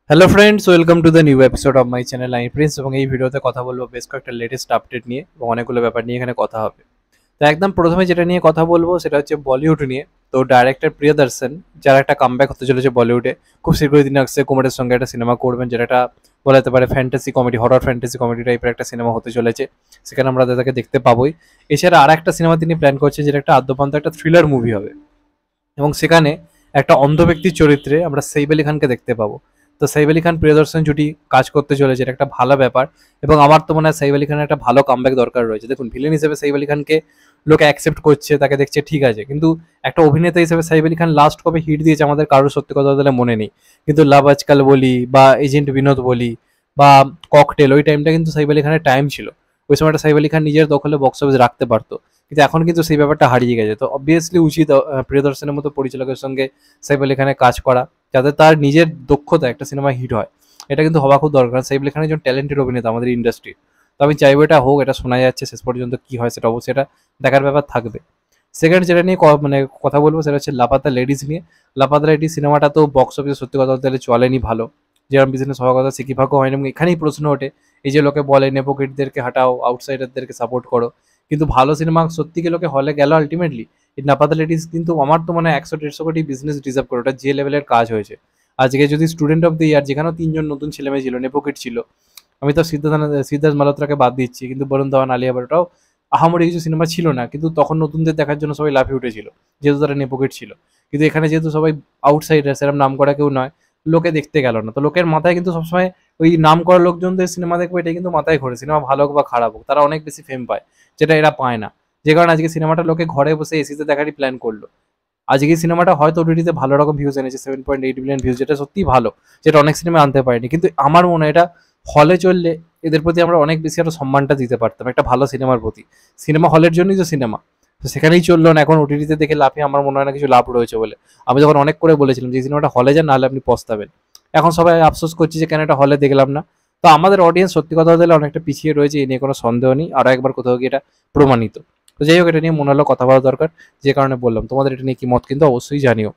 Hello friends, welcome to the new episode of my channel I Prince. এবং এই ভিডিওতে কথা বলবো বেশ কয়েকটা লেটেস্ট আপডেট নিয়ে এবং অনেকগুলো ব্যাপার নিয়ে এখানে কথা হবে। তো একদম প্রথমে যেটা নিয়ে কথা বলবো সেটা হচ্ছে বলিউড নিয়ে। তো ডাইরেক্টর প্রিয়দর্শন, যার একটা কামব্যাক হতে চলেছে বলিউডে, খুব শীঘ্রই তিনি অক্ষয় কুমারের সঙ্গে একটা সিনেমা করবেন, যেটা একটা বলা যেতে পারে fantasy comedy, horror fantasy comedy টাইপের একটা সিনেমা হতে চলেছে। সেখানে আমরা তাদেরকে দেখতে পাবোই। এছাড়া আর একটা সিনেমা তিনি প্ল্যান করছেন, যেটা একটা আদ্যপান্ত একটা থ্রিলার মুভি হবে এবং সেখানে একটা অন্ধ ব্যক্তির চরিত্রে আমরা সাইফ আলী খানকে দেখতে পাবো। তো সাইফ আলী খান প্রিয়দর্শন জুটি কাজ করতে চলেছে, এটা একটা ভালো ব্যাপার। এবং আমার তো মনে হয় সাইফ আলী খানের একটা ভালো কামব্যাক দরকার রয়েছে। দেখুন, ভিলেন হিসেবে সাইফ আলী খানকে লোকে অ্যাকসেপ্ট করছে, তাকে দেখছে, ঠিক আছে, কিন্তু একটা অভিনেতা হিসেবে সাইফ আলী খান লাস্ট কবে হিট দিয়েছে আমাদের কারোর সত্যি কথা বলতে মনে নেই। কিন্তু লাভ আজকাল বলি বা এজেন্ট বিনোদ বলি বা ককটেল, ওই টাইমটা কিন্তু সাইফ আলী খানের টাইম ছিল। ওই সময়টা সাইফ আলী খান নিজের দখলে বক্স অফিস রাখতে পারতো, কিন্তু এখন কিন্তু সেই ব্যাপারটা হারিয়ে গেছে। তো অবভিয়াসলি উচিত প্রিয়দর্শনের মতো পরিচালকের সঙ্গে সাইফ আলী খানের কাজ করা, যাতে তার নিজের দক্ষতা একটা সিনেমা হিট হয়। এটা কিন্তু হওয়া খুব দরকার। সাইফ আলী খান একজন ট্যালেন্টেড অভিনেতা আমাদের ইন্ডাস্ট্রি। তো আমি চাইবো এটা হোক, এটা শোনা যাচ্ছে, শেষ পর্যন্ত কি হয় সেটা অবশ্যই এটা দেখার ব্যাপার থাকবে। সেকেন্ড যেটা নিয়ে মানে কথা বলবো সেটা হচ্ছে লাপাতা লেডিস নিয়ে। লাপাতা লেডিস সিনেমাটা তো বক্স অফিসে সত্যি কথা বলতে গেলে চলেনি ভালো, যেরকম বিজনেস হওয়ার কথা সিকি ভাগ্য হয়নি। এবং এখানেই প্রশ্ন ওঠে, এই যে লোকে বলে নেপোকিটদেরকে হাঁটাও, আউটসাইডারদেরকে সাপোর্ট করো, কিন্তু ভালো সিনেমা সত্যি কি লোকে হলে গেল আলটিমেটলি? এই নাপাতা লেডিস কিন্তু আমার তো মনে হয় 100-150 কোটি বিজনেস ডিজার্ভ করে, ওটা যে লেভেলের কাজ হয়েছে। আজকে যদি স্টুডেন্ট অফ দ্য ইয়ার, যেখানেও তিনজন নতুন ছেলেমেয়ে ছিল, নেপোকিট ছিল, আমি তো সিদ্ধার্থ মালহোত্রাকে বাদ দিচ্ছি, কিন্তু বরুণ ধাওয়ান, আলিয়া ভাট, ওটাও আহামরি কিছু সিনেমা ছিল না, কিন্তু তখন নতুনদের দেখার জন্য সবাই লাফিয়ে উঠেছিল, যেহেতু তারা নেপোকিট ছিল। কিন্তু এখানে যেহেতু সবাই আউটসাইডার, সেরকম নাম করা কেউ নয়, লোকে দেখতে গেল না। তো লোকের মাথায় কিন্তু সবসময় ওই নাম করা লোকজনদের সিনেমা দেখবো, এটাই কিন্তু মাথায় ঘোরে। সিনেমা ভালো হোক বা খারাপ হোক, তারা অনেক বেশি ফেম পায়, যেটা এরা পায় না। যে কারণে আজকে সিনেমাটা লোকে ঘরে বসে এসিতে দেখারই প্ল্যান করলো। আজকে সিনেমাটা হয়তো ওটিটিতে ভালো রকম ভিউজ এনেছে, 7.8 বিলিয়ন ভিউজ, যেটা সত্যিই ভালো, যেটা অনেক সিনেমা আনতে পারেনি। কিন্তু আমার মনে হয় এটা হলে চললে এদের প্রতি আমরা অনেক বেশি আরো সম্মানটা দিতে পারতাম, একটা ভালো সিনেমার প্রতি। সিনেমা হলের জন্যই তো সিনেমা, তো সেখানেই চললো না। এখন ওটিটিতে দেখে লাভে আমার মনে হয় না কিছু লাভ রয়েছে বলে। আমি যখন অনেক করে বলেছিলাম যে সিনেমাটা হলে যান, নাহলে আপনি পস্তাবেন। এখন সবাই আফসোস করছে যে কেন এটা হলে দেখলাম না। তো আমাদের অডিয়েন্স সত্যি কথা বলতে অনেকটা পিছিয়ে রয়েছে, এ নিয়ে কোনো সন্দেহ নেই। আরও একবার কোথাও গিয়ে এটা প্রমাণিত। তো যাই হোক, এটা নিয়ে মনে হলো কথা বলা দরকার, যে কারণে বললাম। তোমাদের এটা নিয়ে কি মত কিন্তু অবশ্যই জানিও।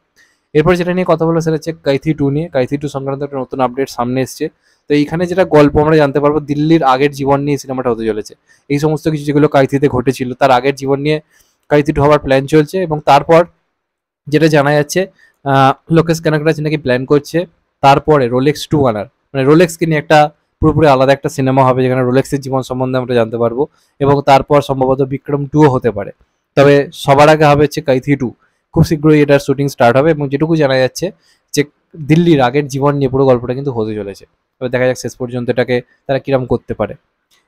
এরপর যেটা নিয়ে কথা বলবো সেটা হচ্ছে কাইথি 2 নিয়ে। কাইথি 2 সংক্রান্ত একটা নতুন আপডেট সামনে এসছে। তো এইখানে যেটা গল্প আমরা জানতে পারবো, দিল্লির আগের জীবন নিয়ে সিনেমাটা হতে চলেছে। এই সমস্ত কিছু যেগুলো কাইথিতে ঘটেছিল তার আগের জীবন নিয়ে কাইথি 2 হওয়ার প্ল্যান চলছে। এবং তারপর যেটা জানা যাচ্ছে, লোকেশ কানাকরাজ নাকি প্ল্যান করছে তারপরে রোলেক্স 2 আনার, মানে রোলেক্সকে নিয়ে একটা পুরোপুরি আলাদা একটা সিনেমা হবে, যেখানে রোলেক্সের জীবন সম্বন্ধে আমরা জানতে পারবো। এবং তারপর সম্ভবত বিক্রম 2ও হতে পারে। তবে সবার আগে হবে হচ্ছে কাইথি 2। খুব শীঘ্রই এটার শুটিং স্টার্ট হবে, এবং যেটুকু জানা যাচ্ছে যে দিল্লির আগের জীবন নিয়ে পুরো গল্পটা কিন্তু হতে চলেছে। তবে দেখা যাক শেষ পর্যন্ত এটাকে তারা কিরম করতে পারে।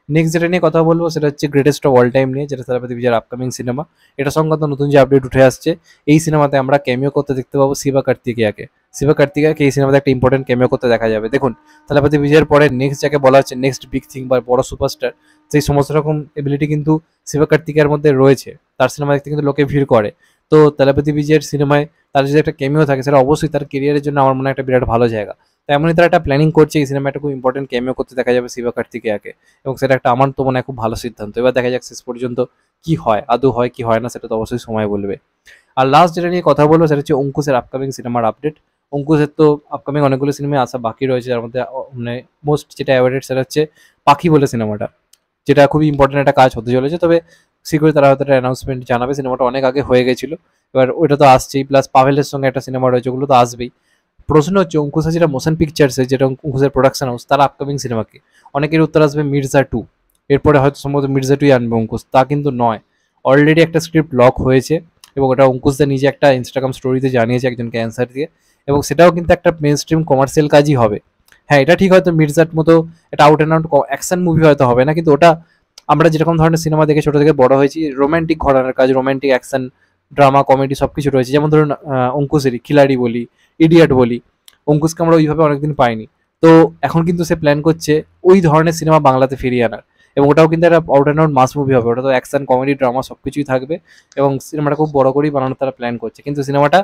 নেক্সট যেটা নিয়ে কথা বলবো সেটা হচ্ছে গ্রেটেস্ট অফ অল টাইম নিয়ে, যেটা সেনাপতি বিজয়ের আপকামিং সিনেমা। এটা সংক্রান্ত নতুন যে আপডেট উঠে আসছে, এই সিনেমাতে আমরা ক্যামিও করতে দেখতে পাবো শিবা কার্তিকেয়াকে। শিবা কার্তিকেয়াকে এই সিনেমাতে একটা ইম্পর্টেন্ট ক্যামিও করতে দেখা যাবে। দেখুন, সেনাপতি বিজয়ের পরে নেক্সট যাকে বলা হচ্ছে নেক্সট বিগ থিং বা বড় সুপারস্টার, সেই সমস্ত রকম এবিলিটি কিন্তু শিবা কার্তিকেয়ার মধ্যে রয়েছে। তার সিনেমা দেখতে কিন্তু লোকে ভিড় করে। তো তেলাপতি বিজয়ের সিনেমায় তার যদি একটা ক্যামিও থাকে, সেটা অবশ্যই তার কেরিয়ারের জন্য আমার মনে হয় একটা বিরাট ভালো জায়গা। তেমনই তারা একটা প্ল্যানিং করছে, এই সিনেমা একটা খুব ইম্পর্টেন্ট ক্যামিও করতে দেখা যাবে শিবা কার্তিকেয়াকে। এবং সেটা একটা আমার তো মনে হয় খুব ভালো সিদ্ধান্ত। এবার দেখা যাক শেষ পর্যন্ত কি হয়, আদৌ হয় কি হয় না, সেটা তো অবশ্যই সময় বলবে। আর লাস্ট যেটা নিয়ে কথা বলবো সেটা হচ্ছে অঙ্কুশের আপকামিং সিনেমার আপডেট। অঙ্কুশের তো আপকামিং অনেকগুলো সিনেমা আসা বাকি রয়েছে, যার মধ্যে মানে মোস্ট যেটা অ্যাওয়ার্ডেড সেটা হচ্ছে পাখি বলে সিনেমাটা, যেটা খুবই ইম্পর্টেন্ট একটা কাজ হতে চলেছে। তবে শীঘ্রই তারা হয়তো একটা অ্যানাউন্সমেন্ট জানাবে। সিনেমাটা অনেক আগে হয়ে গেছিলো, এবার ওইটা তো আসছেই, প্লাস পাভেলের সঙ্গে একটা সিনেমা রয়েছে, ওগুলো তো আসবেই। প্রশ্ন হচ্ছে অঙ্কুশ যেটা মোশন পিকচার্সে, যেটা অঙ্কুশের প্রোডাকশন হাউস, তার আপকামিং সিনেমাকে অনেকের উত্তর আসবে মির্জা 2। এরপরে হয়তো সম্ভবত মির্জা 2 আনবে অঙ্কুশ, তা কিন্তু নয়। অলরেডি একটা স্ক্রিপ্ট লক হয়েছে, এবং ওটা অঙ্কুশদা নিজে একটা ইনস্টাগ্রাম স্টোরিতে জানিয়েছে একজনকে অ্যান্সার দিয়ে। এবং সেটাও কিন্তু একটা মেন স্ট্রিম কমার্শিয়াল কাজই হবে। হ্যাঁ, এটা ঠিক, হয়তো মির্জার মতো এটা out and out action movie হয়তো হবে না, কিন্তু ওটা আমরা যেরকম ধরনের সিনেমা দেখে ছোট থেকে বড় হয়েছি, রোমান্টিক ঘরানার কাজ, রোমান্টিক অ্যাকশন, ড্রামা, কমেডি সবকিছু রয়েছে। যেমন ধরুন অঙ্কুশেরই খিলাড়ি বলি, ইডিয়ট বলি, অঙ্কুশকে আমরা ওইভাবে অনেকদিন পাইনি। তো এখন কিন্তু সে প্ল্যান করছে ওই ধরনের সিনেমা বাংলাতে ফিরিয়ে আনার। এবং ওটাও কিন্তু একটা out and out mass movie হবে, ওটা তো অ্যাকশন, কমেডি, ড্রামা সবকিছুই থাকবে। এবং সিনেমাটা খুব বড় করেই বানানোর তারা প্ল্যান করছে। কিন্তু সিনেমাটা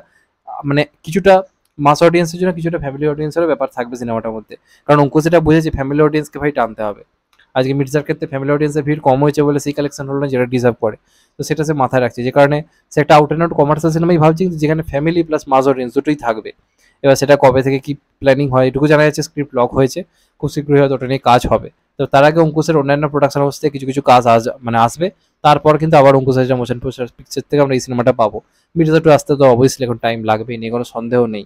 মানে কিছুটা মাস অডিয়েন্সের জন্য, কিছুটা ফ্যামিলি অডিয়েন্সেরও ব্যাপার থাকবে সিনেমাটার মধ্যে। কারণ অঙ্কুশ এটা বুঝেছে ফ্যামিলি অডিয়েন্সকে ভাই টানতে হবে। আজকে মির্জার ক্ষেত্রে ফ্যামিলি অডিয়েন্সের ভিড় কম হয়েছে বলে সেই কালেকশন হলো না যেটা ডিজার্ভ করে। তো সেটা সে মাথায় রাখছে, যে কারণে সে একটা আউট অ্যান্ড আউট কমার্শিয়াল সিনেমাই ভাবছি, যেখানে ফ্যামিলি প্লাস মাস অডিয়েন্স দুটোই থাকবে। এবার সেটা কবে থেকে কি প্ল্যানিং হয় এটুকু জানা যাচ্ছে, স্ক্রিপ্ট লক হয়েছে, খুব শীঘ্রই হয়তো ওটা নিয়ে কাজ হবে। তো তার আগে অঙ্কুশের অন্যান্য প্রোডাকশন হাউস থেকে কিছু কিছু কাজ আসবে, তারপর কিন্তু আবার অঙ্কুশ হাজরা মোশন পিকচার থেকে আমরা এই সিনেমাটা পাবো। মির্জা টু আসতে তো অবভিয়াসলি এখন টাইম লাগবেই, নিয়ে কোনো সন্দেহ নেই।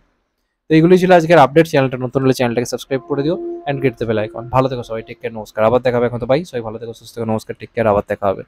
তো এইগুলোই ছিল আজকের আপডেট। চ্যানেলটা নতুন হলে চ্যানেলটাকে সাবস্ক্রাইব করে দিও and get the bell icon. ভালো থেকো সবাই, টেক কেয়ার, নমস্কার, আবার দেখা হবে। এখন তো বাই, সবাই ভালো থেকো, সুস্থ থেকো, নমস্কার, টেক কেয়ার, আবার দেখা হবে।